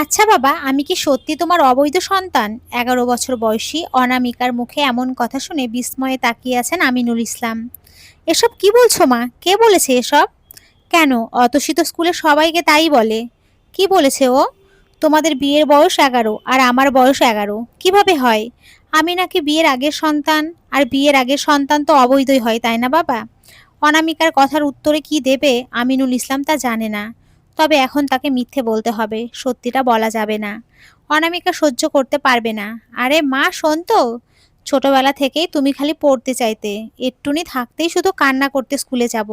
আচ্ছা বাবা, আমি কি সত্যি তোমার অবৈধ সন্তান? ১১ বছর বয়সী অনামিকার মুখে এমন কথা শুনে বিস্ময়ে তাকিয়ে আছেন আমিনুল ইসলাম। এসব কি বলছো মা? কে বলেছে এসব? কেন? অতসী তো স্কুলে সবাইকে তাই বলে। কি বলেছে ও? তোমাদের বিয়ের বয়স ১১ আর আমার বয়স ১১, কিভাবে হয়? আমি নাকি বিয়ের আগের সন্তান, আর বিয়ের আগের সন্তান তো অবৈধই হয়, তাই না বাবা? অনামিকার কথার উত্তরে কি দেবে আমিনুল ইসলাম তা জানে না। তবে এখন তাকে মিথ্যে বলতে হবে, সত্যিটা বলা যাবে না। অনামিকা সহ্য করতে পারবে না। আরে মা, শোন তো। ছোটবেলা থেকেই তুমি খালি পড়তে চাইতে, একটুনি থাকতেই শুধু কান্না করতে স্কুলে যাব।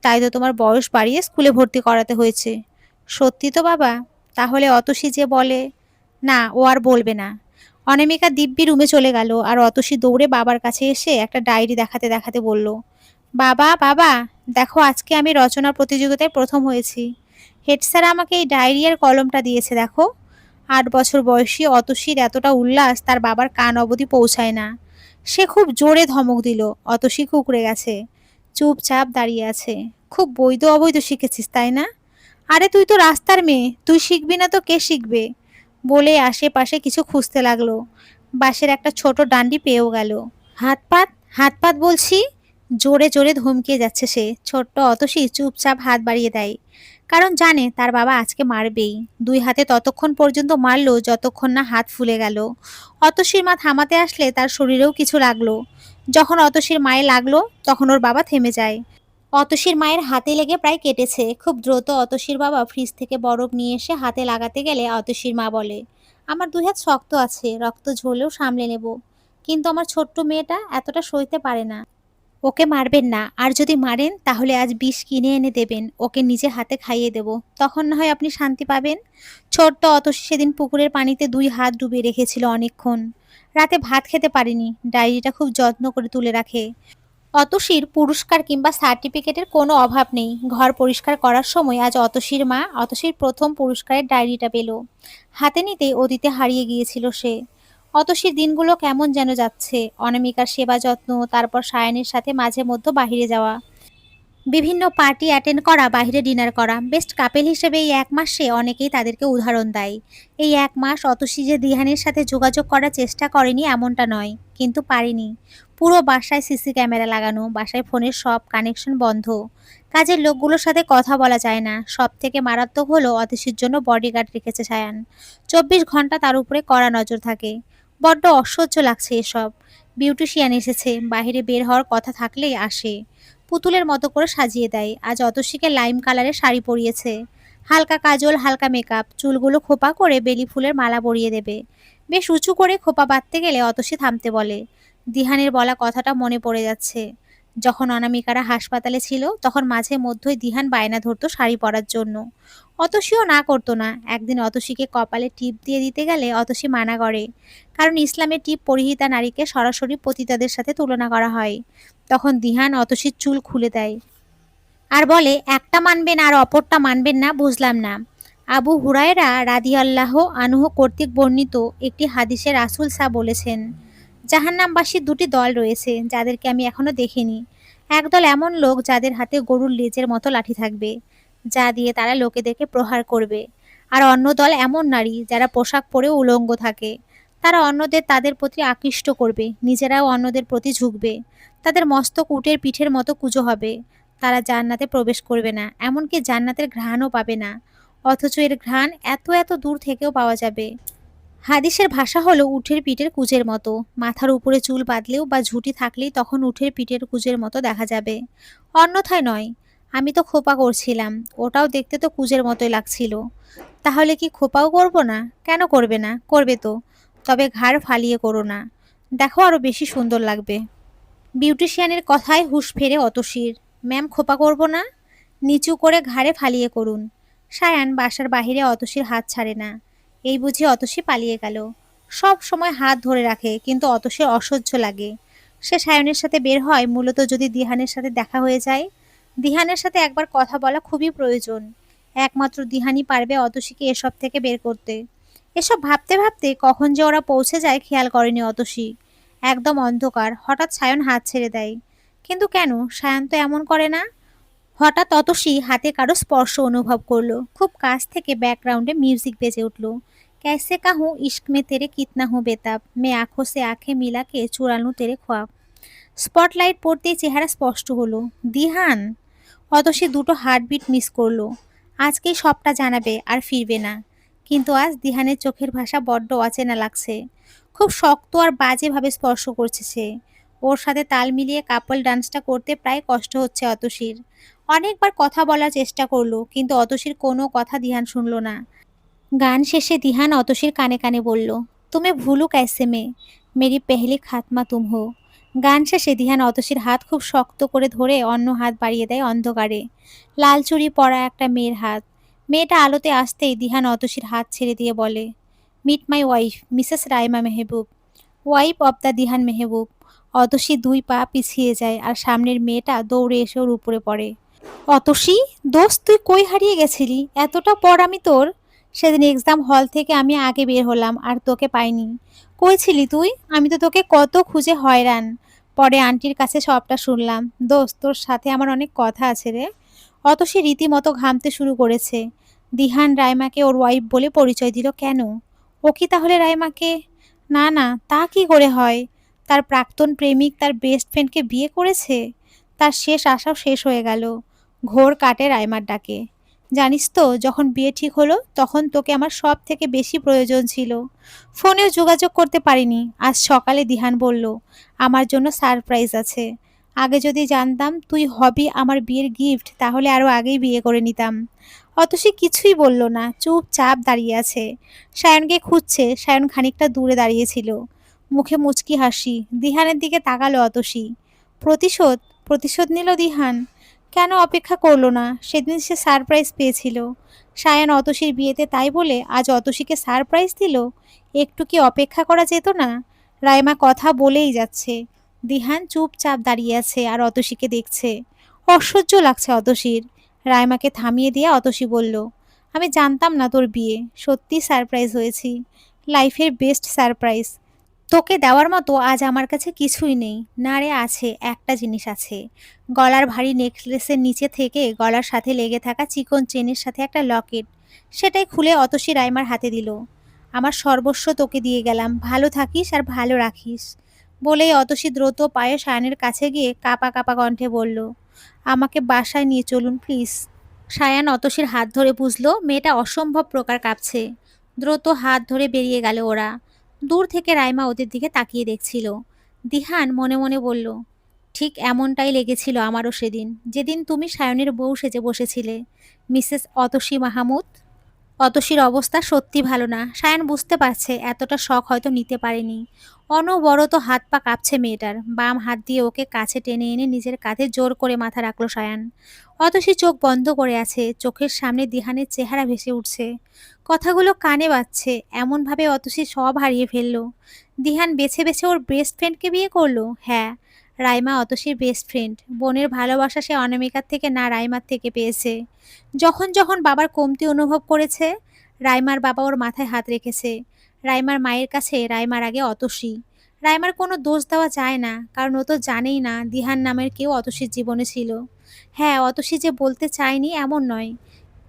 তাই তো তোমার বয়স বাড়িয়ে স্কুলে ভর্তি করাতে হয়েছে। সত্যি তো বাবা? তাহলে অতসী যে বলে। না, ও আর বলবে না। অনামিকা দিব্যি রুমে চলে গেল, আর অতসী দৌড়ে বাবার কাছে এসে একটা ডায়েরি দেখাতে দেখাতে বলল, বাবা বাবা, দেখো আজকে আমি রচনা প্রতিযোগিতায় প্রথম হয়েছি। হেড স্যার আমাকে এই ডায়েরি আর কলমটা দিয়েছে, দেখো। ৮ বছর বয়সী অতসীর এতটা উল্লাস তার বাবার কান অবধি পৌঁছায় না। সে খুব জোরে ধমক দিল। অতসী কুঁকড়ে গেছে, চুপচাপ দাঁড়িয়ে আছে। খুব বৈধ অবৈধ শিখেছিস, তাই না? আরে তুই তো রাস্তার মেয়ে, তুই শিখবি না তো কে শিখবে? বলে আশেপাশে কিছু খুঁজতে লাগলো। বাঁশের একটা ছোট ডান্ডি পেয়েও গেল। হাত পাত, হাত পাত বলছি। জোরে জোরে ধমকিয়ে যাচ্ছে সে। ছোট্ট অতসী চুপচাপ হাত বাড়িয়ে দেয়, কারণ জানে তার বাবা আজকে মারবেই। দুই হাতে ততক্ষণ পর্যন্ত মারলো যতক্ষণ না হাত ফুলে গেল। অতসীর মা থামাতে আসলে তার শরীরেও কিছু লাগলো। যখন অতসীর মায়ে লাগলো তখন ওর বাবা থেমে যায়। অতসীর মায়ের হাতে লেগে প্রায় কেটেছে। খুব দ্রুত অতসীর বাবা ফ্রিজ থেকে বরফ নিয়ে এসে হাতে লাগাতে গেলে অতসীর মা বলে, আমার দুই হাত শক্ত আছে, রক্ত ঝরলেও সামলে নেব। কিন্তু আমার ছোট্ট মেয়েটা এতটা সইতে পারে না। ওকে মারবেন না, আর যদি মারেন তাহলে আজ বিষ কিনে এনে দেবেন, ওকে নিজে হাতে খাইয়ে দেব। তখন না হয় আপনি শান্তি পাবেন। ছোট্ট অতসী সেদিন পুকুরের পানিতে দুই হাত ডুবিয়ে রেখেছিল অনেকক্ষণ। রাতে ভাত খেতে পারেনি, ডায়েরিটা খুব যত্ন করে তুলে রাখে। অতসীর পুরস্কার কিংবা সার্টিফিকেটের কোনো অভাব নেই। ঘর পরিষ্কার করার সময় আজ অতসীর মা অতসীর প্রথম পুরস্কারের ডায়েরিটা পেল। হাতে নিতেই অতীতে হারিয়ে গিয়েছিল সে। অতসীর দিনগুলো কেমন যেন যাচ্ছে। অনামিকার সেবা যত্ন, তারপর সায়ানের সাথে মাঝে মধ্যে বাহিরে যাওয়া, বিভিন্ন পার্টি অ্যাটেন্ড করা, বাইরে ডিনার করা। বেস্ট কাপেল হিসেবে এই ১ মাসে অনেকেই তাদেরকে উদাহরণ দেয়। এই ১ মাস অতসী যে দিহানের সাথে যোগাযোগ করার চেষ্টা করেনি এমনটা নয়, কিন্তু পারেনি। পুরো বাসায় সিসি ক্যামেরা লাগানো, বাসায় ফোনের সব কানেকশন বন্ধ। কাজের লোকগুলোর সাথে কথা বলা যায় না। সব থেকে মারাত্মক হলো অতসীর জন্য বডিগার্ড রেখেছে সায়ান। ২৪ ঘন্টা তার উপরে কড়া নজর থাকে। বড্ড অসহ্য লাগছে এসব। বিউটিশিয়ান এসেছে, বাইরে বের হওয়ার কথা থাকলেই আসে। পুতুলের মতো করে সাজিয়ে দেয়। আজ অতসীকে লাইম কালারের শাড়ি পরিয়েছে। হালকা কাজল, হালকা মেকআপ, চুলগুলো খোপা করে বেলি ফুলের মালা পরিয়ে দেবে। বেশ উঁচু করে খোপা বাঁধতে গেলে অতসী থামতে বলে। দিহানের বলা কথাটা মনে পড়ে যাচ্ছে। যখন অনামিকারা হাসপাতালে ছিল তখন মাঝে মধ্যেই দিহান বায়না ধরতো শাড়ি পরার জন্য। অতসীও না করতো না। একদিন অতসীকে কপালে টিপ দিয়ে দিতে গেলে অতসী মানা করে, কারণ ইসলামে টিপ পরিহিতা নারীকে সরাসরি পতিতাদের সাথে তুলনা করা হয়। তখন দিহান অতসীর চুল খুলে দেয় আর বলে, একটা মানবেন আর অপরটা মানবেন না, বুঝলাম না। আবু হুরায়রা রাদিয়াল্লাহু আনহু কর্তৃক বর্ণিত একটি হাদিসে রাসূল বলেছেন, জাহান্নামবাসী দুটি দল রয়েছে যাদেরকে আমি এখনো দেখিনি। একদল এমন লোক যাদের হাতে গরুর লেজের মতো লাঠি থাকবে, যা দিয়ে তারা লোকেদেরকে প্রহার করবে। আর অন্য দল এমন নারী যারা পোশাক পরেও উলঙ্গ থাকে। তারা অন্যদের তাদের প্রতি আকৃষ্ট করবে, নিজেরাও অন্যদের প্রতি ঝুঁকবে। তাদের মস্তক উটের পিঠের মতো কুঁজো হবে। তারা জান্নাতে প্রবেশ করবে না, এমনকি জান্নাতের ঘ্রাণও পাবে না। অথচ এর ঘ্রাণ এত এত দূর থেকেও পাওয়া যাবে। হাদিসের ভাষা হলো উটের পিঠের কুঁজের মতো। মাথার উপরে চুল বাঁধলেও বা ঝুঁটি থাকলেই তখন উটের পিঠের কুঁজের মতো দেখা যাবে, অন্যথায় নয়। আমি তো খোপা করছিলাম, ওটাও দেখতে তো কুঁজের মতোই লাগছিল। তাহলে কি খোপাও করব না? কেন করবে না? করবে তো। তবে ঘাড় ফালিয়ে করো না, দেখো আরো বেশি সুন্দর লাগবে। বিউটিশিয়ানের কথায় হুঁশ ফেরে অতসীর। ম্যাম, খোপা করব না? নিচু করে ঘাড়ে ফালিয়ে করুন। সায়ান বাসার বাহিরে অতসীর হাত ছাড়ে না। এই বুঝি অতসী পালিয়ে গেল। সব সময় হাত ধরে রাখে, কিন্তু অতসীর অসহ্য লাগে। সে সায়নের সাথে বের হয় মূলত যদি দিহানের সাথে দেখা হয়ে যায়। দিহানের সাথে একবার কথা বলা খুবই প্রয়োজন। একমাত্র দিহানই পারবে অতসীকে এসব থেকে বের করতে। এসব ভাবতে ভাবতে কখন যে ওরা পৌঁছে যায় খেয়াল করেনি অতসী। একদম অন্ধকার। হঠাৎ সায়ন হাত ছেড়ে দেয়। কিন্তু কেন? সায়ন তো এমন করে না। হঠাৎ অতসী হাতে কারো স্পর্শ অনুভব করলো। খুব কাছ থেকে ব্যাকগ্রাউন্ডে মিউজিক বেজে উঠল। कैसे कहूँ इश्क में तेरे कितना हूँ बेताब मैं आंखों से आंखें मिला के चुरा लूं तेरे ख्वाब। স্পটলাইট পড়তেই চেহারা স্পষ্ট হলো। দিহান! অতসী দুটো হার্টবিট মিস করলো। আজকেই সবটা জানাবে আর ফিরবে না। কিন্তু আজ দিহানের চোখের ভাষা বড্ড অচেনা লাগছে। খুব শক্ত আর বাজেভাবে স্পর্শ করছে সে। ওর সাথে তাল মিলিয়ে কাপল ডান্সটা করতে প্রায় কষ্ট হচ্ছে অতসীর। অনেকবার কথা বলার চেষ্টা করলো, কিন্তু অতসীর কোনো কথা দিহান শুনল না। গান শেষে দিহান অতসীর কানে কানে বলল, তুমি ভুলু कैसे में मेरी पहली खात्मा तुम हो। গান শেষে দিহান অতসীর হাত খুব শক্ত করে ধরে অন্য হাত বাড়িয়ে দেয় অন্ধকারে। লাল চুড়ি পরা একটা মেয়ের হাত। মেয়েটা আলোতে আসতেই দিহান অতসীর হাত ছেড়ে দিয়ে বলে, meet my wife Mrs Raima Mehboob, wife of the Dihan Mehboob. Atasi ২ পা পিছিয়ে যায় আর সামনের মেয়েটা দৌড়ে এসে ওর উপরে পড়ে। অতসী, দোস্ত তুই কই হারিয়ে গেছিলি? এতটা পর আমি তোর। সেদিন এক্সাম হল থেকে আমি আগে বের হলাম আর তোকে পাইনি। কই ছিলি তুই? আমি তো তোকে কত খুঁজে হয়রান। পরে আন্টির কাছে সবটা শুনলাম। দোস্ত তোর সাথে আমার অনেক কথা আছে রে। অতসী রীতিমতো ঘামতে শুরু করেছে। দিহান রাইমাকে ওর ওয়াইফ বলে পরিচয় দিল কেন? ও কি তাহলে রাইমাকে? না না, তা কি করে হয়? তার প্রাক্তন প্রেমিক তার বেস্ট ফ্রেন্ডকে বিয়ে করেছে। তার শেষ আশাও শেষ হয়ে গেল। ঘোর কাটে রাইমার ডাকে। জানিস তো, যখন বিয়ে ঠিক হলো তখন তোকে আমার সব থেকে বেশি প্রয়োজন ছিল। ফোনেও যোগাযোগ করতে পারিনি। আজ সকালে দিহান বলল আমার জন্য সারপ্রাইজ আছে। আগে যদি জানতাম তুই হবি আমার বিয়ের গিফট, তাহলে আরো আগেই বিয়ে করে নিতাম। অতসী কিছুই বলল না, চুপচাপ দাঁড়িয়ে আছে। সায়নকে খুঁজছে। সায়ন খানিকটা দূরে দাঁড়িয়েছিল, মুখে মুচকি হাসি। দিহানের দিকে তাকালো অতসী। প্রতিশোধ? প্রতিশোধ নিল দিহান? কেন অপেক্ষা করলো না? সেদিন সে সারপ্রাইজ পেয়েছিল। সায়ান অতসীর বিয়েতে, তাই বলে আজ অতসীকে সারপ্রাইজ দিল? একটু কি অপেক্ষা করা যেত না? রাইমা কথা বলেই যাচ্ছে। দিহান চুপচাপ দাঁড়িয়ে আছে আর অতসীকে দেখছে। অসহ্য লাগছে অতসীর। রাইমাকে থামিয়ে দিয়ে অতসী বলল, আমি জানতাম না তোর বিয়ে। সত্যি সারপ্রাইজ হয়েছি। লাইফের বেস্ট সারপ্রাইজ। তোকে দেওয়ার মতো আজ আমার কাছে কিছুই নেই। না রে, আছে, একটা জিনিস আছে। গলার ভারী নেকলেসের নিচে থেকে গলার সাথে লেগে থাকা চিকন চেনের সাথে একটা লকেট। সেটাই খুলে অতসী রাইমার হাতে দিল। আমার সর্বস্ব তোকে দিয়ে গেলাম, ভালো থাকিস আর ভালো রাখিস। বলেই অতসী দ্রুত পায়ে সায়ানের কাছে গিয়ে কাঁপা কাঁপা কণ্ঠে বলল, আমাকে বাসায় নিয়ে চলুন প্লিজ। সায়ান অতসীর হাত ধরে বুঝলো মেয়েটা অসম্ভব প্রকার কাঁপছে। দ্রুত হাত ধরে বেরিয়ে গেল ওরা। দূর থেকে রাইমা ওদের দিকে তাকিয়ে দেখছিল। দিহান মনে মনে বলল, ঠিক এমনটাই লেগেছিল আমারও সেদিন, যেদিন তুমি সায়নের বউ সেজে বসেছিলে, মিসেস অতসী মাহমুদ। অতসীর অবস্থা সত্যি ভালো না। সায়ান বুঝতে পারছে এতটা শখ হয়তো নিতে পারেনি। অনবরত হাত পা কাঁপছে মেয়েটার। বাম হাত দিয়ে ওকে কাছে টেনে এনে নিজের কাঁধে জোর করে মাথা রাখলো সায়ান। অতসী চোখ বন্ধ করে আছে। চোখের সামনে দিহানের চেহারা ভেসে উঠছে। কথাগুলো কানে বাজছে। এমনভাবে অতসী সব হারিয়ে ফেলল। দিহান বেছে বেছে ওর বেস্ট ফ্রেন্ডকে বিয়ে করলো। হ্যাঁ, রাইমা অতসীর বেস্ট ফ্রেন্ড। বোনের ভালোবাসা সে অনামিকার থেকে না রাইমার থেকে পেয়েছে। যখন যখন বাবার কমতি অনুভব করেছে, রাইমার বাবা ওর মাথায় হাত রেখেছে। রাইমার মায়ের কাছে রাইমার আগে অতসী। রাইমার কোনো দোষ দেওয়া যায় না, কারণ ও তো জানেই না দিহান নামের কেউ অতসীর জীবনে ছিল। হ্যাঁ, অতসী যে বলতে চায়নি এমন নয়,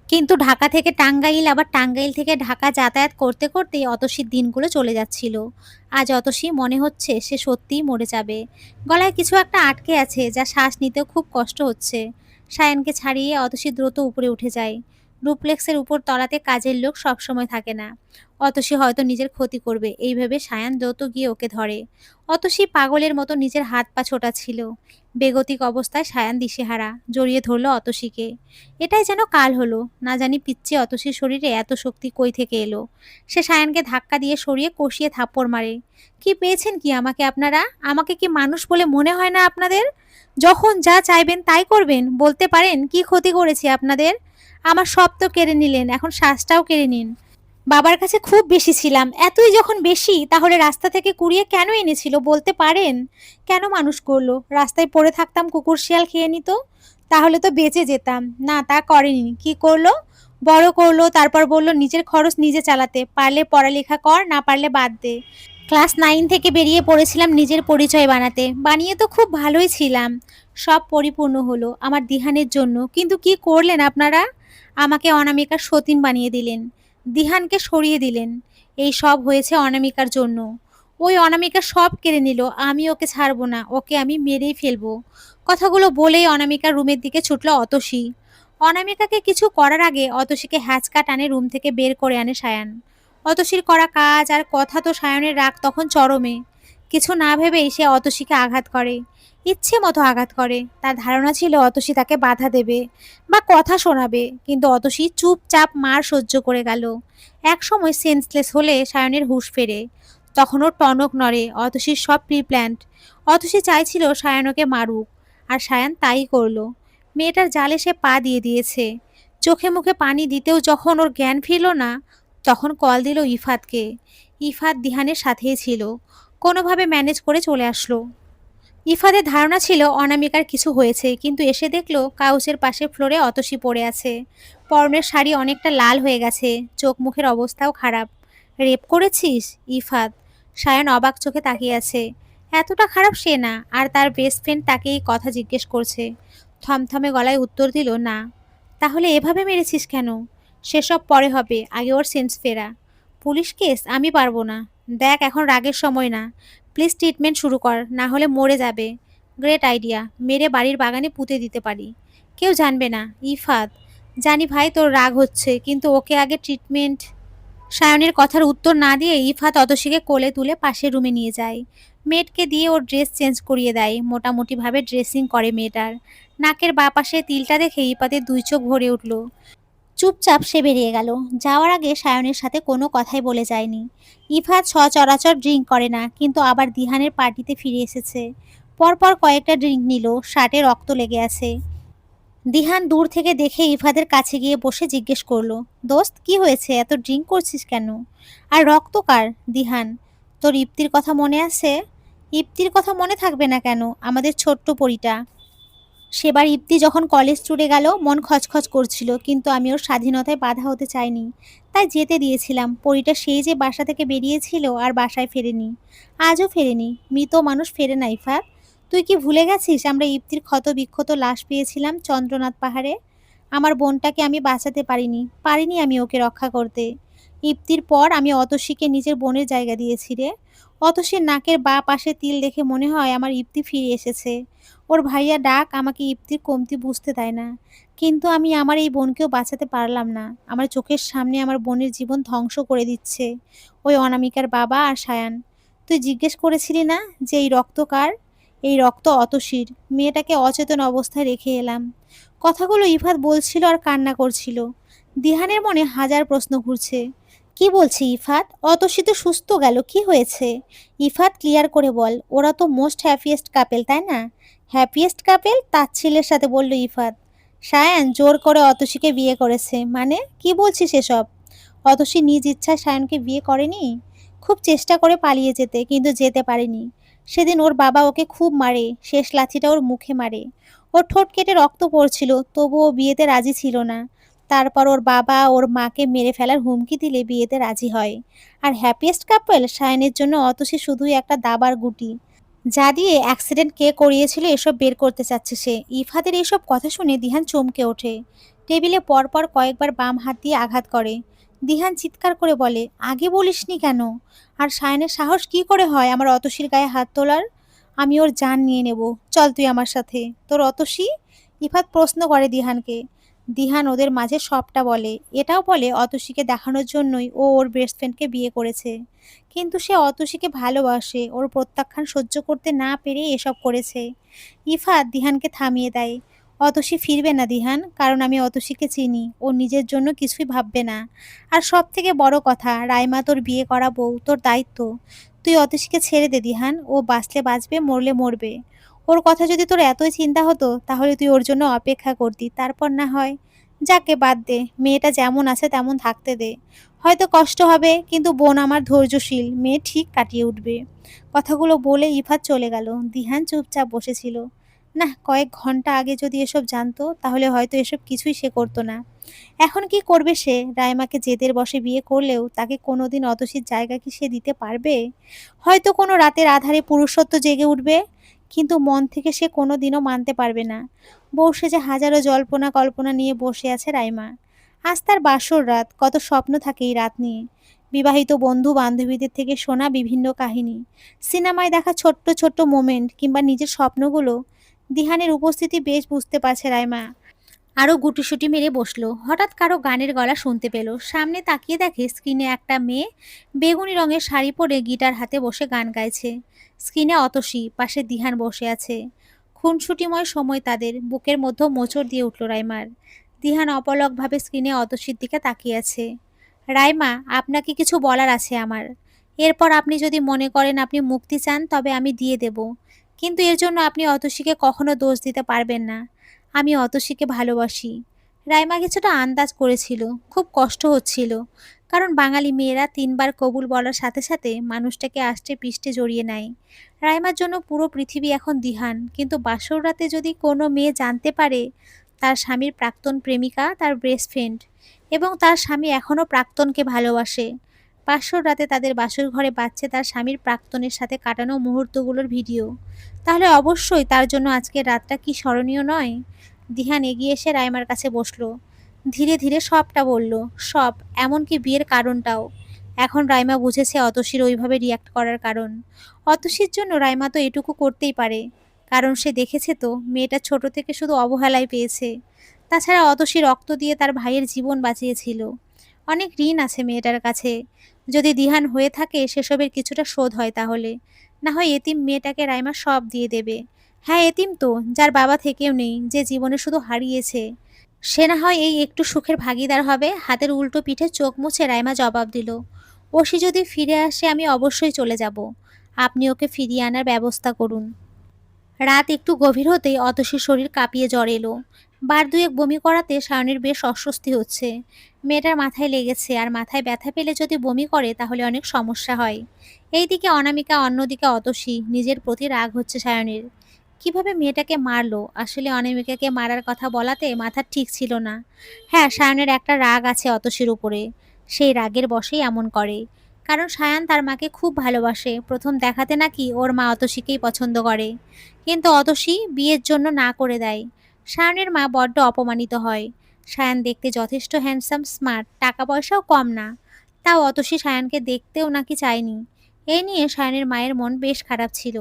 কিন্তু ঢাকা থেকে টাঙ্গাইল, আবার টাঙ্গাইল থেকে ঢাকা যাতায়াত করতে করতেই অতসীর দিনগুলো চলে যাচ্ছিল। আজ অতসী মনে হচ্ছে সে সত্যিই মরে যাবে। গলায় কিছু একটা আটকে আছে, যা শ্বাস নিতেও খুব কষ্ট হচ্ছে। সায়ানকে ছাড়িয়ে অতসী দ্রুত উপরে উঠে যায়। ডুপ্লেক্সের উপর তলাতে কাজের লোক সবসময় থাকে না। অতসী হয়তো নিজের ক্ষতি করবে, এই ভেবে সায়ান দ্রুত গিয়ে ওকে ধরে। অতসী পাগলের মতো নিজের হাত পা ছোটাচ্ছিল। বেগতিক অবস্থায় সায়ান দিশেহারা জড়িয়ে ধরল অতসীকে। এটাই যেন কাল হলো। না জানি পিচ্চি অতসীর শরীরে এত শক্তি কই থেকে এলো। সে সায়ানকে ধাক্কা দিয়ে সরিয়ে কষিয়ে থাপ্পড় মারে। কি পেয়েছেন কি আমাকে আপনারা? আমাকে কি মানুষ বলে মনে হয় না আপনাদের? যখন যা চাইবেন তাই করবেন, বলতে পারেন কি ক্ষতি করেছি আপনাদের? আমার সব তো কেড়ে নিলেন, এখন শ্বাসটাও কেড়ে নিন। বাবার কাছে খুব বেশি ছিলাম। এতই যখন বেশি, তাহলে রাস্তা থেকে কুড়িয়ে কেন এনেছিল বলতে পারেন? কেন মানুষ করলো? রাস্তায় পড়ে থাকতাম, কুকুর শিয়াল খেয়ে নিত, তাহলে তো বেঁচে যেতাম। না, তা করেনি। কি করলো? বড় করলো, তারপর বললো নিজের খরচ নিজে চালাতে, পারলে পড়ালেখা কর, না পারলে বাদ দে। ক্লাস 9 থেকে বেরিয়ে পড়েছিলাম নিজের পরিচয় বানাতে। বানিয়ে তো খুব ভালোই ছিলাম। সব পরিপূর্ণ হলো আমার দিহানের জন্য, কিন্তু কি করলেন আপনারা? আমাকে অনামিকার সতীন বানিয়ে দিলেন, দিহানকে সরিয়ে দিলেন। এই সব হয়েছে অনামিকার জন্য। ওই অনামিকা সব কেড়ে নিল, আমি ওকে ছাড়বো না, ওকে আমি মেরেই ফেলবো। কথাগুলো বলেই অনামিকার রুমের দিকে ছুটল অতসী। অনামিকাকে কিছু করার আগে অতসীকে হ্যাচকা টানে রুম থেকে বের করে আনে সায়ান। অতসীর করা কাজ আর কথা তো সায়নের রাগ তখন চরমে। কিছু না ভেবেই সে অতসীকে আঘাত করে, ইচ্ছে মতো আঘাত করে। তার ধারণা ছিল অতসী তাকে বাধা দেবে বা কথা শোনাবে, কিন্তু অতসী চুপচাপ মার সহ্য করে গেল। একসময় সেন্সলেস হলে সায়নের হুঁশ ফেরে। তখন ওর টনক নড়ে, অতসীর সব প্রি প্ল্যান্ট। অতসী চাইছিল সায়ন ওকে মারুক, আর সায়ান তাই করলো। মেয়েটার জালে সে পা দিয়ে দিয়েছে। চোখে মুখে পানি দিতেও যখন ওর জ্ঞান ফিরল না, তখন কল দিল ইফাতকে। ইফাত দিহানের সাথেই ছিল, কোনোভাবে ম্যানেজ করে চলে আসলো। ইফাদের ধারণা ছিল অনামিকার কিছু হয়েছে, কিন্তু এসে দেখলো কাউচের পাশে ফ্লোরে অতসী পড়ে আছে। পরনের শাড়ি অনেকটা লাল হয়ে গেছে, চোখ মুখের অবস্থাও খারাপ। রেপ করেছিস ইফাত? সায়ন অবাক চোখে তাকিয়ে আছে। এতটা খারাপ সে না, আর তার বেস্ট ফ্রেন্ড তাকে এই কথা জিজ্ঞেস করছে। থমথমে গলায় উত্তর দিল, না। তাহলে এভাবে মেরেছিস কেন? সেসব পরে হবে, আগে ওর সেন্স ফেরা। পুলিশ কেস আমি পারবো না। দেখ এখন রাগের সময় না, প্লিজ ট্রিটমেন্ট শুরু কর, না হলে মরে যাবে। গ্রেট আইডিয়া, মেরে বাড়ির বাগানে পুঁতে দিতে পারি, কেউ জানবে না। ইফাত, জানি ভাই তোর রাগ হচ্ছে, কিন্তু ওকে আগে ট্রিটমেন্ট। সায়নের কথার উত্তর না দিয়ে ইফাত অতসীকে কোলে তুলে পাশের রুমে নিয়ে যায়। মেয়েটকে দিয়ে ওর ড্রেস চেঞ্জ করিয়ে দেয়, মোটামুটিভাবে ড্রেসিং করে মেয়েটার। নাকের বা পাশে তিলটা দেখে ইফাতের দুই চোখ ভরে উঠল। চুপচাপ সে বেরিয়ে গেল। যাওয়ার আগে সায়নের সাথে কোনো কথাই বলে যায়নি। ইফাত সচরাচর ড্রিঙ্ক করে না, কিন্তু আবার দিহানের পার্টিতে ফিরে এসেছে। পরপর কয়েকটা ড্রিঙ্ক নিল, শার্টে রক্ত লেগে আছে। দিহান দূর থেকে দেখে ইফাদের কাছে গিয়ে বসে জিজ্ঞেস করলো, দোস্ত কি হয়েছে, এত ড্রিঙ্ক করছিস কেন? আর রক্ত কার? দিহান, তোর ইপ্তির কথা মনে আছে? ইপ্তির কথা মনে থাকবে না কেন, আমাদের ছোট্ট পরীটা। সেবার ইপ্তি যখন কলেজ ট্যুরে গেল মন খচখচ করছিল, কিন্তু আমি ওর স্বাধীনতায় বাধা হতে চাইনি, তাই যেতে দিয়েছিলাম। পরীটা সেই যে বাসা থেকে বেরিয়েছিল আর বাসায় ফেরেনি, আজও ফেরেনি। মৃত মানুষ ফেরে না ইফাত। তুই কি ভুলে গেছিস আমরা ইপ্তির ক্ষত বিক্ষত লাশ পেয়েছিলাম চন্দ্রনাথ পাহাড়ে? আমার বোনটাকে আমি বাঁচাতে পারিনি, পারিনি আমি ওকে রক্ষা করতে। ইপ্তির পর আমি অতসীকে নিজের বোনের জায়গা দিয়েছি রে। অতসীর নাকের বা পাশে তিল দেখে মনে হয় আমার ইপ্তি ফিরে এসেছে। ওর ভাইয়া ডাক আমাকে ইপ্তির কমতি বুঝতে দেয় না, কিন্তু আমি আমার এই বোনকেও বাঁচাতে পারলাম না। আমার চোখের সামনে আমার বোনের জীবন ধ্বংস করে দিচ্ছে ওই অনামিকার বাবা আর সায়ান। তুই জিজ্ঞেস করেছিলি না যে এই রক্ত কার? এই রক্ত অতসীর। মেয়েটাকে অচেতন অবস্থায় রেখে এলাম। কথাগুলো ইফাত বলছিল আর কান্না করছিল। দিহানের মনে হাজার প্রশ্ন ঘুরছে। কি বলছি ইফাত? অতসী তো সুস্থ গেল, কি হয়েছে? ইফাত ক্লিয়ার করে বল, ওরা তো মোস্ট হ্যাপিয়েস্ট কাপেল, তাই না? Happiest couple? তাচ্ছিল্যের সাথে বলল ইফাত। সায়ান জোর করে অতসীকে বিয়ে করেছে মানে? কি বলছিস এসব? অতসী নিজ ইচ্ছায় সায়নকে বিয়ে করেনি। খুব চেষ্টা করে পালিয়ে যেতে, কিন্তু যেতে পারেনি। সেদিন ওর বাবা ওকে খুব মারে, শেষ লাথিটা ওর মুখে মারে। ওর ঠোঁট কেটে রক্ত পড়ছিল, তবুও বিয়েতে রাজি ছিল না। তারপর ওর বাবা ওর মাকে মেরে ফেলার হুমকি দিলে বিয়েতে রাজি হয়। আর হ্যাপিয়েস্ট কাপল সায়নের জন্য অতসী শুধুই একটা দাবার গুটি, যা দিয়ে অ্যাক্সিডেন্ট কে করিয়েছিল এসব বের করতে চাচ্ছে সে। ইফাদের এইসব কথা শুনে দিহান চমকে ওঠে। টেবিলে পরপর কয়েকবার বাম হাত দিয়ে আঘাত করে। দিহান চিৎকার করে বলে, আগে বলিসনি কেন? আর সায়নের সাহস কি করে হয় আমার অতসীর গায়ে হাত তোলার? আমি ওর জান নিয়ে নেব, চল তুই আমার সাথে। তোর অতসী? ইফাত প্রশ্ন করে দিহানকে। দিহান ওদের মাঝে সবটা বলে, এটাও বলে অতসীকে দেখানোর জন্যই ও ওর বেস্ট ফ্রেন্ডকে বিয়ে করেছে, কিন্তু সে অতসীকে ভালোবাসে, ওর প্রত্যাখ্যান সহ্য করতে না পেরে এসব করেছে। ইফাত দিহানকে থামিয়ে দেয়। অতসী ফিরবে না দিহান, কারণ আমি অতসীকে চিনি, ও নিজের জন্য কিছুই ভাববে না। আর সব থেকে বড় কথা, রাইমা তোর বিয়ে করা বউ, তোর দায়িত্ব। তুই অতসীকে ছেড়ে দে দিহান, ও বাঁচলে বাঁচবে, মরলে মরবে। ওর কথা যদি তোর এতই চিন্তা হতো তাহলে তুই ওর জন্য অপেক্ষা করতি, তারপর না হয়। যাকে বাদ দে, মেয়েটা যেমন আছে তেমন থাকতে দে। হয়তো কষ্ট হবে, কিন্তু বোন আমার ধৈর্যশীল, মেয়ে ঠিক কাটিয়ে উঠবে। কথাগুলো বলে ইফাত চলে গেল। দিহান চুপচাপ বসেছিল। না, কয়েক ঘন্টা আগে যদি এসব জানতো তাহলে হয়তো এসব কিছুই সে করতো না। এখন কি করবে সে? রাইমাকে জেদের বশে বিয়ে করলেও তাকে কোনোদিন অতসীর জায়গা কি সে দিতে পারবে? হয়তো কোনো রাতের আধারে পুরুষত্ব জেগে উঠবে, কিন্তু মন থেকে সে কোনো দিনও মানতে পারবে না। বউ সেজে হাজারো জল্পনা কল্পনা নিয়ে বসে আছে রাইমা। আজ তার বাসর রাত, কত স্বপ্ন থাকে এই রাত নিয়ে। বিবাহিত বন্ধু বান্ধবীদের থেকে শোনা বিভিন্ন কাহিনী, সিনেমায় দেখা ছোট্ট ছোট্ট মোমেন্ট কিংবা নিজের স্বপ্নগুলো। দিহানের উপস্থিতি বেশ বুঝতে পারছে রাইমা। আরও গুটিসুটি মেরে বসলো। হঠাৎ কারো গানের গলা শুনতে পেল। সামনে তাকিয়ে দেখে স্ক্রিনে একটা মেয়ে বেগুনি রঙের শাড়ি পরে গিটার হাতে বসে গান গাইছে। স্ক্রিনে অতসী, পাশে দিহান বসে আছে। খুনসুটিময় সময় তাদের। বুকের মধ্যে মোচড় দিয়ে উঠল রাইমার। দিহান অপলকভাবে স্ক্রিনে অতসীর দিকে তাকিয়ে আছে। রাইমা, আপনাকে কিছু বলার আছে আমার। এরপর আপনি যদি মনে করেন আপনি মুক্তি চান, তবে আমি দিয়ে দেব। কিন্তু এর জন্য আপনি অতসীকে কখনো দোষ দিতে পারবেন না। আমি অতসীকে ভালোবাসি। রাইমা কিছুটা আন্দাজ করেছিল, খুব কষ্ট হচ্ছিল। কারণ বাঙালি মেয়েরা ৩ বার কবুল বলার সাথে সাথে মানুষটাকে আষ্টে পৃষ্ঠে জড়িয়ে নেয়। রাইমার জন্য পুরো পৃথিবী এখন দিহান। কিন্তু বাসর রাতে যদি কোনো মেয়ে জানতে পারে তার স্বামীর প্রাক্তন প্রেমিকা তার বেস্ট ফ্রেন্ড, এবং তার স্বামী এখনও প্রাক্তনকে ভালোবাসে, বাসর রাতে তাদের বাসর ঘরে বাজছে তার স্বামীর প্রাক্তনের সাথে কাটানো মুহূর্তগুলোর ভিডিও, তাহলে অবশ্যই তার জন্য আজকের রাতটা কি স্মরণীয় নয়? দিহান এগিয়ে এসে রাইমার কাছে বসলো। ধীরে ধীরে সবটা বলল। সব, এমনকি বিয়ের কারণটাও। এখন রাইমা বুঝেছে অতসীর ওইভাবে রিয়াক্ট করার কারণ। অতসীর জন্য রাইমা তো এটুকু করতেই পারে, কারণ সে দেখেছে তো মেয়েটা ছোট থেকে শুধু অবহেলায় পেয়েছে। তাছাড়া অতসী রক্ত দিয়ে তার ভাইয়ের জীবন বাঁচিয়েছিল। অনেক ঋণ আছে মেয়েটার কাছে। যদি দিহান হয়ে থাকে সেসবের কিছুটা শোধ হয় তাহলে। না হয় এতিম মেয়েটাকে রাইমা সব দিয়ে দেবে। হ্যাঁ, এতিম তো, যার বাবা থেকেও নেই, যে জীবনে শুধু হারিয়েছে। সে না হয় এই একটু সুখের ভাগিদার হবে। হাতের উল্টো পিঠে চোখ মুছে রাইমা জবাব দিল, ওসি যদি ফিরে আসে আমি অবশ্যই চলে যাব। আপনি ওকে ফিরিয়ে আনার ব্যবস্থা করুন। রাত একটু গভীর হতেই অতসীর শরীর কাঁপিয়ে জ্বর এলো। বার দুয়েক বমি করাতে সায়নের বেশ অস্বস্তি হচ্ছে। মেয়েটার মাথায় লেগেছে, আর মাথায় ব্যথা পেলে যদি বমি করে তাহলে অনেক সমস্যা হয়। এইদিকে অনামিকা, অন্যদিকে অতসী। নিজের প্রতি রাগ হচ্ছে সায়নের। কিভাবে মেয়েটাকে মারলো? আসলে অনামিকাকে মারার কথা বলাতে মাথা ঠিক ছিল না। হ্যাঁ, সায়নের একটা রাগ আছে অতসীর উপরে। সেই রাগের বশেই এমন করে। কারণ সায়ান তার মাকে খুব ভালোবাসে। প্রথম দেখাতে নাকি ওর মা অতসীকেই পছন্দ করে, কিন্তু অতসী বিয়ের জন্য না করে দেয়। সায়নের মা বড্ড অপমানিত হয়। সায়ান দেখতে যথেষ্ট হ্যান্ডসাম, স্মার্ট, টাকা পয়সাও কম না। তাও অতসী সায়ানকে দেখতেও নাকি চায়নি। এই নিয়ে সায়নের মায়ের মন বেশ খারাপ ছিল।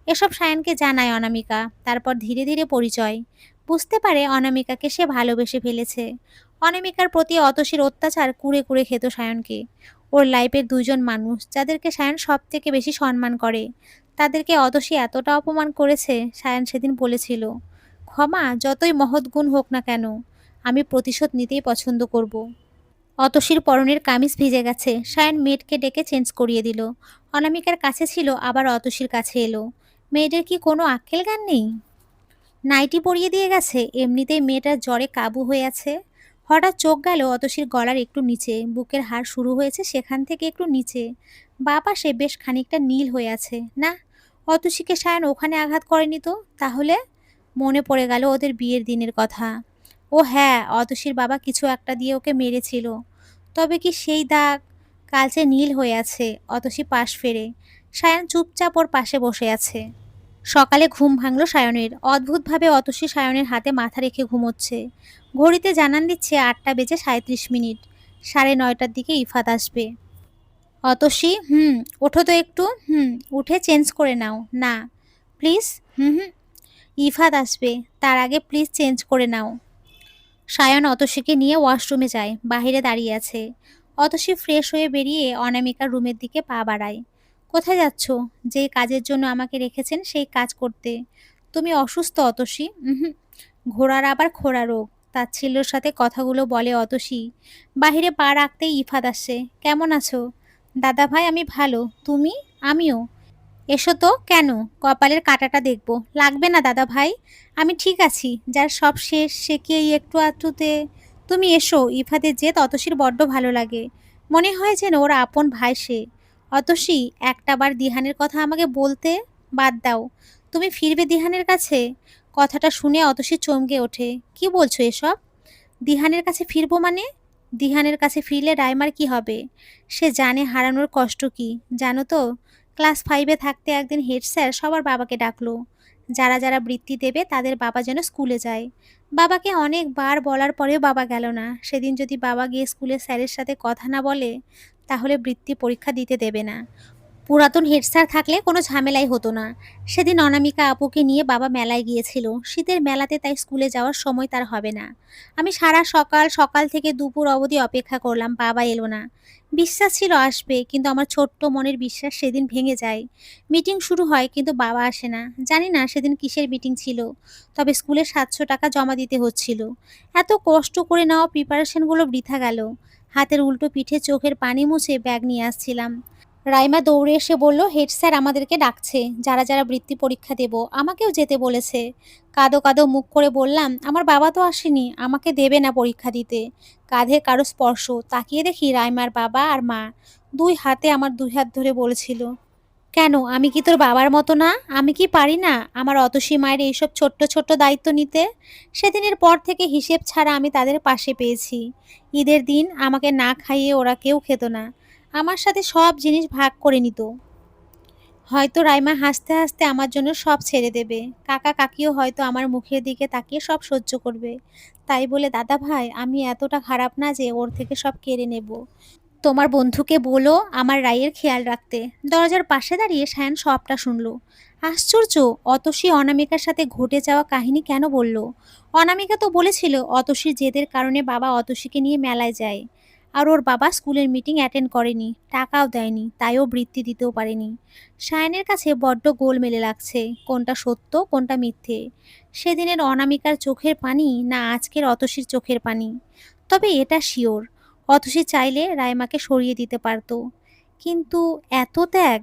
এসব সায়ানকে জানায় অনামিকা। তারপর ধীরে ধীরে পরিচয়। বুঝতে পারে অনামিকাকে সে ভালোবেসে ফেলেছে। অনামিকার প্রতি অতসীর অত্যাচার কুরে কুরে খেত সায়নকে। ওর লাইফের দুজন মানুষ যাদেরকে সায়ন সব থেকে বেশি সম্মান করে, তাদেরকে অতসী এতটা অপমান করেছে। সায়ান সেদিন বলেছিল, ক্ষমা যতই মহৎ গুণ হোক না কেন, আমি প্রতিশোধ নিতেই পছন্দ করব। অতসীর পরনের কামিজ ভিজে গেছে। সায়ান মেয়েটকে ডেকে চেঞ্জ করিয়ে দিল। অনামিকার কাছে ছিল, আবার অতসীর কাছে এলো। মেয়েদের কি কোনো আক্কেল জ্ঞান নেই? নাইটি পরিয়ে দিয়ে গেছে। এমনিতেই মেয়েটার জ্বরে কাবু হয়ে আছে। হঠাৎ চোখ গেল অতসীর গলার একটু নিচে। বুকের হাড় শুরু হয়েছে সেখান থেকে একটু নিচে। বাঁ পাশে বেশ খানিকটা নীল হয়ে আছে। না, অতসীকে সায়ন ওখানে আঘাত করেনি তো। তাহলে মনে পড়ে গেল ওদের বিয়ের দিনের কথা। ও হ্যাঁ, অতসীর বাবা কিছু একটা দিয়ে ওকে মেরেছিল। তবে কি সেই দাগ? কালচে নীল হয়ে আছে। অতসী পাশ ফেরে। সায়ন চুপচাপ ওর পাশে বসে আছে। সকালে ঘুম ভাঙল সায়নের। অদ্ভুতভাবে অতসী সায়নের হাতে মাথা রেখে ঘুমোচ্ছে। ঘড়িতে জানান দিচ্ছে ৮টা বেজে ৩৭ মিনিট। ৯:৩০টার দিকে ইফাত আসবে। অতসী, ওঠো তো একটু। উঠে চেঞ্জ করে নাও। না প্লিজ। হুম হুম ইফাত আসবে, তার আগে প্লিজ চেঞ্জ করে নাও। সায়ন অতসীকে নিয়ে ওয়াশরুমে যায়। বাহিরে দাঁড়িয়ে আছে। অতসী ফ্রেশ হয়ে বেরিয়ে অনামিকার রুমের দিকে পা বাড়ায়। কোথায় যাচ্ছ? যেই কাজের জন্য আমাকে রেখেছেন সেই কাজ করতে। তুমি অসুস্থ অতসী? ঘোড়ার আবার খোড়া রোগ, তাচ্ছিল্যর সাথে কথাগুলো বলে অতসী। বাহিরে পা রাখতেই ইফাত আসছে। কেমন আছো? দাদা ভাই, আমি ভালো। তুমি? আমিও। এসো তো। কেন? কপালের কাঁটাটা দেখবো। লাগবে না দাদা ভাই, আমি ঠিক আছি। যার সব শেষ সে কি এই একটু আধটুতে? তুমি এসো। ইফাতের জেদ অতসীর বড্ড ভালো লাগে। মনে হয় যেন ওর আপন ভাই সে। অতসী, একটাবার দিহানের কথা আমাকে বলতে। বাদ দাও। তুমি ফিরবে দিহানের কাছে? কথাটা শুনে অতসী চমকে ওঠে। কি বলছো এসব? দিহানের কাছে ফিরবো মানে? দিহানের কাছে ফিরলে রাইমার কি হবে? সে জানে হারানোর কষ্ট কি। জানো তো, ক্লাস 5-এ থাকতে একদিন হেড স্যার সবার বাবাকে ডাকলো। যারা যারা বৃত্তি দেবে তাদের বাবা যেন স্কুলে যায়। বাবাকে অনেকবার বলার পরেও বাবা গেল না। সেদিন যদি বাবা গিয়ে স্কুলের স্যারের সাথে কথা না বলে, তাহলে বৃত্তি পরীক্ষা দিতে দেবে না। পুরাতন হেড স্যার থাকলে কোনো ঝামেলাই হতো না। সেদিন অনামিকা আপুকে নিয়ে বাবা মেলায় গিয়েছিল, শীতের মেলাতে, তাই স্কুলে যাওয়ার সময় তার হবে না। আমি সারা সকাল সকাল থেকে দুপুর অবধি অপেক্ষা করলাম, বাবা এলো না। বিশ্বাস ছিল আসবে, কিন্তু আমার ছোট্ট মনের বিশ্বাস সেদিন ভেঙে যায়। মিটিং শুরু হয় কিন্তু বাবা আসে না। জানি না সেদিন কিসের মিটিং ছিল, তবে স্কুলে 700 টাকা জমা দিতে হচ্ছিল। এত কষ্ট করে নেওয়া প্রিপারেশনগুলো বৃথা গেল। হাতের উল্টো পিঠে চোখের পানি মুছে ব্যাগ নিয়ে আসছিলাম, রাইমা দৌড়ে এসে বলল, হেড স্যার আমাদেরকে ডাকছে, যারা যারা বৃত্তি পরীক্ষা দেব আমাকেও যেতে বলেছে। কাঁদো কাঁদো মুখ করে বললাম, আমার বাবা তো আসেনি, আমাকে দেবে না পরীক্ষা দিতে। কাঁধে কারো স্পর্শ, তাকিয়ে দেখি রাইমার বাবা আর মা দুই হাতে আমার দুই হাত ধরে বলেছিল, কেন আমি কি তোর বাবার মতো না? আমি কি পারি না আমার অতসী মায়ের এইসব ছোট্ট ছোট্ট দায়িত্ব নিতে? সেদিনের পর থেকে হিসেব ছাড়া আমি তাদের পাশে পেয়েছি। ঈদের দিন আমাকে না খাইয়ে ওরা কেউ খেত না, আমার সাথে সব জিনিস ভাগ করে নিত। হয়তো রাইমা হাসতে হাসতে আমার জন্য সব ছেড়ে দেবে, কাকা কাকিও হয়তো আমার মুখের দিকে তাকিয়ে সব সহ্য করবে। তাই বলে দাদা ভাই আমি এতটা খারাপ না যে ওর থেকে সব কেড়ে নেব। তোমার বন্ধুকে বলো আমার রায়ের খেয়াল রাখতে। দরজার পাশে দাঁড়িয়ে সায়ন সবটা শুনলো। আশ্চর্য, অতসী অনামিকার সাথে ঘটে যাওয়া কাহিনী কেন বলল? অনামিকা তো বলেছিল অতসীর জেদের কারণে বাবা অতসীকে নিয়ে মেলায় যায়, আর ওর বাবা স্কুলের মিটিং অ্যাটেন্ড করেনি, টাকাও দেয়নি, তাই ও বৃত্তি দিতেও পারেনি। সায়নের কাছে বড্ড গোলমেলে লাগছে, কোনটা সত্য কোনটা মিথ্যে। সেদিনের অনামিকার চোখের পানি না আজকের অতসীর চোখের পানি? তবে এটা শিওর, অতসী চাইলে রাইমাকে সরিয়ে দিতে পারত, কিন্তু এত ত্যাগ।